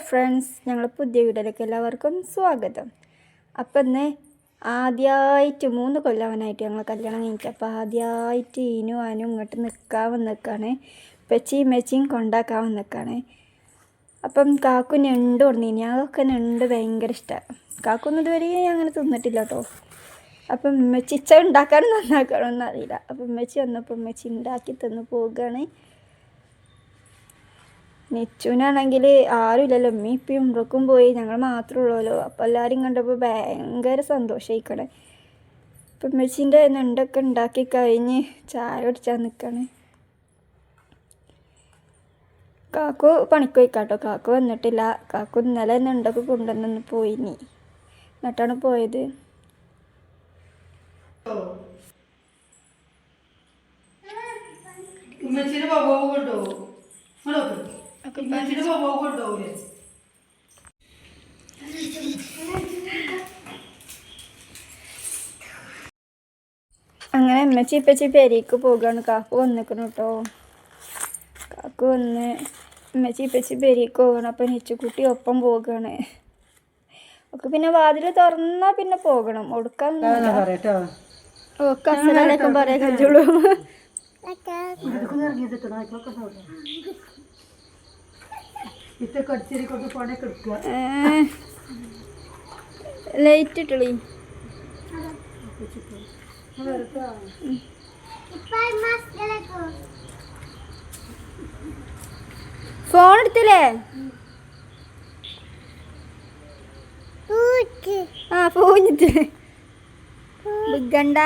Friends, ഞങ്ങൾ പുതിയ വീഡിയോയിലേക്ക് എല്ലാവർക്കും സ്വാഗതം. അപ്പം ഇന്ന് ആദ്യമായിട്ട് 3 കൊല്ലവനായിട്ട് ഞങ്ങൾ കല്യാണം കഴിഞ്ഞിട്ട്. അപ്പോൾ ആദ്യമായിട്ട് ഇനും അനും ഇങ്ങോട്ട് നിൽക്കാൻ വന്നിക്കാണ്. പെച്ചിയും മെച്ചിയും കൊണ്ടാക്കാൻ വന്നിക്കാണ്. അപ്പം കാക്കു ഞണ്ട് കൊണ്ടുവന്നു. ഞങ്ങൾക്ക് ഞണ്ട് ഭയങ്കര ഇഷ്ടമാണ്. കാക്കൊന്നും ഇതുവരെ അങ്ങനെ തിന്നിട്ടില്ല കേട്ടോ. അപ്പം ഉമ്മച്ചി ഉണ്ടാക്കാനും നന്നാക്കാനൊന്നും അറിയില്ല. അപ്പം ഉമ്മച്ചി വന്നപ്പോൾ ഉമ്മച്ചി ഉണ്ടാക്കി തന്നു പോവുകയാണ്. നെച്ചുവിനാണെങ്കിൽ ആരുമില്ലല്ലോ, ഉമ്മ ഇപ്പം ഉമ്രക്കും പോയി, ഞങ്ങൾ മാത്രമേ ഉള്ളൂല്ലോ. അപ്പോൾ എല്ലാവരും കണ്ടപ്പോൾ ഭയങ്കര സന്തോഷമായിക്കണേ. അപ്പം ഉമ്മച്ചീൻ്റെ ഞണ്ടൊക്കെ ഉണ്ടാക്കി കഴിഞ്ഞ് ചായ കുടിച്ചാൽ നിൽക്കണേ. കാക്കു പണിക്ക് പോയിക്കാട്ടോ. കാക്കു വന്നിട്ടില്ല. കാക്കു ഇന്നലെ ഞണ്ടൊക്കെ കൊണ്ടുവന്നു പോയിനി. എന്നിട്ടാണ് പോയത്. അങ്ങനെ ഉമ്മച്ചി ഇപ്പച്ചി പെരേക്ക് പോകുകയാണ്. കാക്കു വന്നിക്കണം കേട്ടോ. കാക്കു വന്ന് ഉമ്മച്ചി ഇപ്പച്ചി പെരേക്ക് പോകണം. അപ്പം നെച്ചുകുട്ടി ഒപ്പം പോകുകയാണ്. ഒക്കെ പിന്നെ വാതിൽ തുറന്നാൽ പിന്നെ പോകണം. ഒടുക്കാൻ കസരൊക്കെ പറയാൻ കഴിയുള്ളൂ. ലൈറ്റ് ഇട്ടളി. ഫോൺ എടുത്തില്ലേ? ആ പൂഞ്ഞിട്ട് ബിഗണ്ട.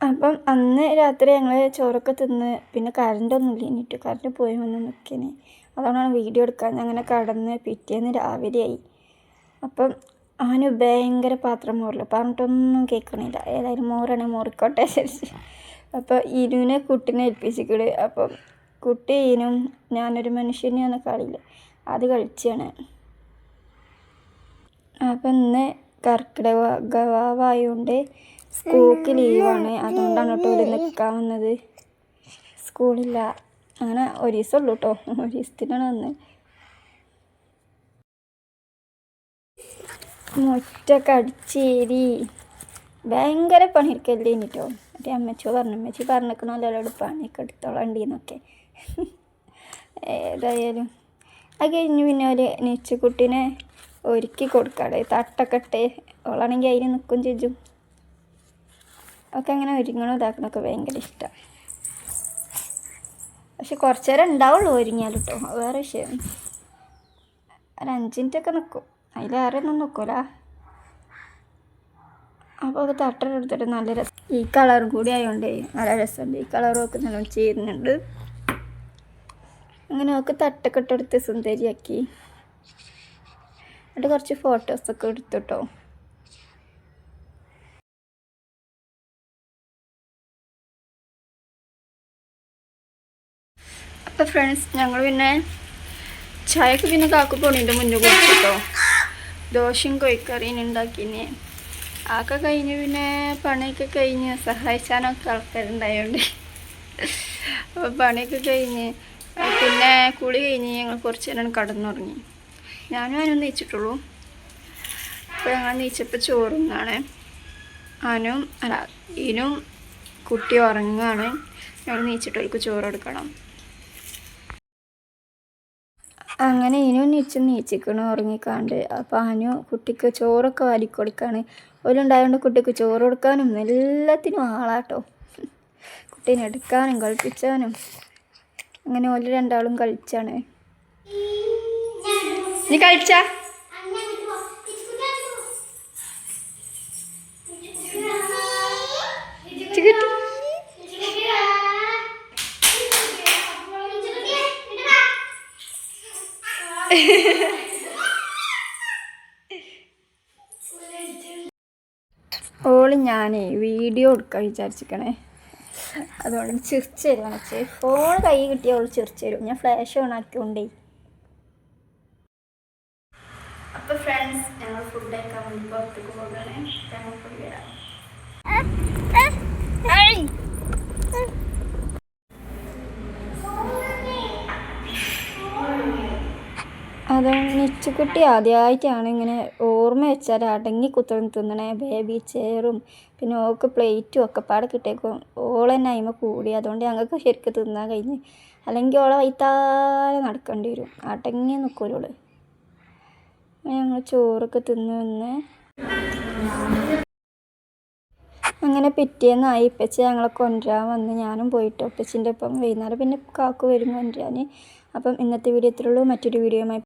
അപ്പം അന്ന് രാത്രി ഞങ്ങൾ ചോറൊക്കെ തിന്ന് പിന്നെ കറണ്ടൊന്നും ഇല്ലിട്ട്. കറണ്ട് പോയി വന്ന് നിൽക്കണേ. അതുകൊണ്ടാണ് വീഡിയോ എടുക്കാൻ. അങ്ങനെ കടന്ന് പിറ്റേന്ന് രാവിലെയായി. അപ്പം അവന് ഭയങ്കര പാത്രം മോറില്ല, പറഞ്ഞിട്ടൊന്നും കേൾക്കണില്ല. ഏതായാലും മോറാണെങ്കിൽ മോറിക്കോട്ടെ ശരിച്ച്. അപ്പോൾ ഇനുവിനെ കുട്ടീനെ ഏൽപ്പിച്ചിട്ട്. അപ്പം കുട്ടി ഇനും ഞാനൊരു മനുഷ്യനെയാണ് കളിയില്ല, അത് കളിച്ചാണ്. അപ്പം ഇന്ന് കർക്കിടകവാവായതുകൊണ്ട് സ്കൂൾക്ക് ലീവാണ്. അതുകൊണ്ടാണ് കേട്ടോ ഇവിടെ നിൽക്കാൻ വന്നത്. സ്കൂളില്ല. അങ്ങനെ ഒരു ദിവസം ഉള്ളൂ കേട്ടോ. ഒരു ദിവസത്തിനാണ് വന്നത്. മുറ്റൊക്കെ അടിച്ചേരി ഭയങ്കര പണിയെടുക്കല്ലേ കേട്ടോ. മറ്റേ അമ്മച്ചി പറഞ്ഞിരിക്കണമല്ലോ അവരോട് പണിയൊക്കെ എടുത്തോളണ്ടിന്നൊക്കെ. ഏതായാലും അത് കഴിഞ്ഞ് പിന്നെ ഒരു നെച്ചുകുട്ടീനെ ഒരുക്കി കൊടുക്കാടെ. തട്ടൊക്കെ ഇട്ട് ഓളാണെങ്കിൽ അതിന് നിൽക്കും ചേച്ചും ഒക്കെ. അങ്ങനെ ഒരുങ്ങണോ ഇതാക്കണമൊക്കെ ഭയങ്കര ഇഷ്ടമാണ്. പക്ഷെ കുറച്ച് നേരം ഉണ്ടാവുള്ളൂ ഒരുങ്ങിയാൽ കേട്ടോ. വേറെ വിഷയം. ഒരു 5 മിനിറ്റൊക്കെ നിൽക്കും, അതിലേറെ ഒന്നും നിൽക്കൂല. അപ്പോൾ അത് തട്ടെടുത്തിട്ട് നല്ല രസം. ഈ കളറും കൂടി ആയതുകൊണ്ടേ നല്ല രസമുണ്ട്. ഈ കളറും ഒക്കെ നല്ല ചേരുന്നുണ്ട്. അങ്ങനെ ഒക്കെ തട്ടൊക്കെ ഇട്ടെടുത്ത് സുന്ദരിയാക്കി. എന്നിട്ട് കുറച്ച് ഫോട്ടോസൊക്കെ എടുത്തുട്ടോ. അപ്പോൾ ഫ്രണ്ട്സ്, ഞങ്ങൾ പിന്നെ ചായക്ക് പിന്നെ കാക്കു പോണീൻ്റെ മുന്നേ കുടിച്ചിട്ടോ. ദോശയും കോഴിക്കറിയും ഉണ്ടാക്കിന്. ആക്കെ കഴിഞ്ഞ് പിന്നെ പണിയൊക്കെ കഴിഞ്ഞ് സഹായിച്ചാനൊക്കെ ആൾക്കാരുണ്ടായതുകൊണ്ട് അപ്പോൾ പണിയൊക്കെ കഴിഞ്ഞ് പിന്നെ കുളി കഴിഞ്ഞ് ഞങ്ങൾ കുറച്ച് നേരം കടന്നുറങ്ങി. ഞാനും അതിനും നീച്ചിട്ടുള്ളൂ. അപ്പോൾ ഞങ്ങൾ നീച്ചപ്പോൾ ചോറുന്നാണ്. ഇനും കുട്ടി ഉറങ്ങുകയാണ്. ഞങ്ങൾ നീച്ചിട്ടവർക്ക് ചോറ് കൊടുക്കണം. അങ്ങനെ ഇനും നീച്ചിക്കണം ഉറങ്ങിക്കാണ്ട്. അപ്പോൾ കുട്ടിക്ക് ചോറൊക്കെ വാരിക്കൊടുക്കാണ്. ഓലുണ്ടായതുകൊണ്ട് കുട്ടിക്ക് ചോറ് കൊടുക്കാനും എല്ലാത്തിനും ആളാട്ടോ. കുട്ടീനെ എടുക്കാനും കളിപ്പിച്ചാനും അങ്ങനെ ഓല് രണ്ടാളും കളിച്ചാണ്. നീ കളിച്ചാ ഓള് ഞാനേ വീഡിയോ എടുക്കാൻ വിചാരിച്ചിരിക്കണേ. അതുകൊണ്ട് ചിരിച്ച് തരുവാണ്. ഫോൺ കൈ കിട്ടിയാൽ അവൾ ചിരിച്ച് തരും. ഞാൻ ഫ്ലാഷ് ഓൺ ആക്കിക്കൊണ്ടേ. അപ്പോൾ ഫ്രണ്ട്സ്, ഞങ്ങൾ ഫുഡ് കഴിക്കാൻ വേണ്ടി പുറത്തേക്ക് പോകുകയാണ്. ഞങ്ങൾ പോയി വരാം. അത് നിച്ചുക്കുട്ടി ആദ്യമായിട്ടാണ് ഇങ്ങനെ ഓർമ്മ വെച്ചാൽ അടങ്ങി കുത്തിർന്ന് തിന്നണേ. ബേബി ചെയറും പിന്നെ ഓൾക്ക് പ്ലേറ്റും ഒക്കെ പാടെ കിട്ടിയേക്കും. ഓൾ തന്നെ അതിമ കൂടി. അതുകൊണ്ട് ഞങ്ങൾക്ക് ശരിക്കും തിന്നാൻ കഴിഞ്ഞ്. അല്ലെങ്കിൽ ഓളെ വൈത്താലെ നടക്കേണ്ടി വരും. അടങ്ങി നിൽക്കൂലോള്. ഞങ്ങൾ ചോറൊക്കെ തിന്ന് അങ്ങനെ പിറ്റേന്നായി. ഉപ്പച്ചി ഞങ്ങളെ കൊണ്ടുവരാൻ വന്ന്. ഞാനും പോയിട്ട് ഉപ്പച്ചിൻ്റെ ഒപ്പം വൈകുന്നേരം പിന്നെ കാക്കു വരും കൊണ്ടുവരാൻ. അപ്പം ഇന്നത്തെ വീഡിയോ ഇത്രയുള്ളൂ. മറ്റൊരു വീഡിയോയുമായി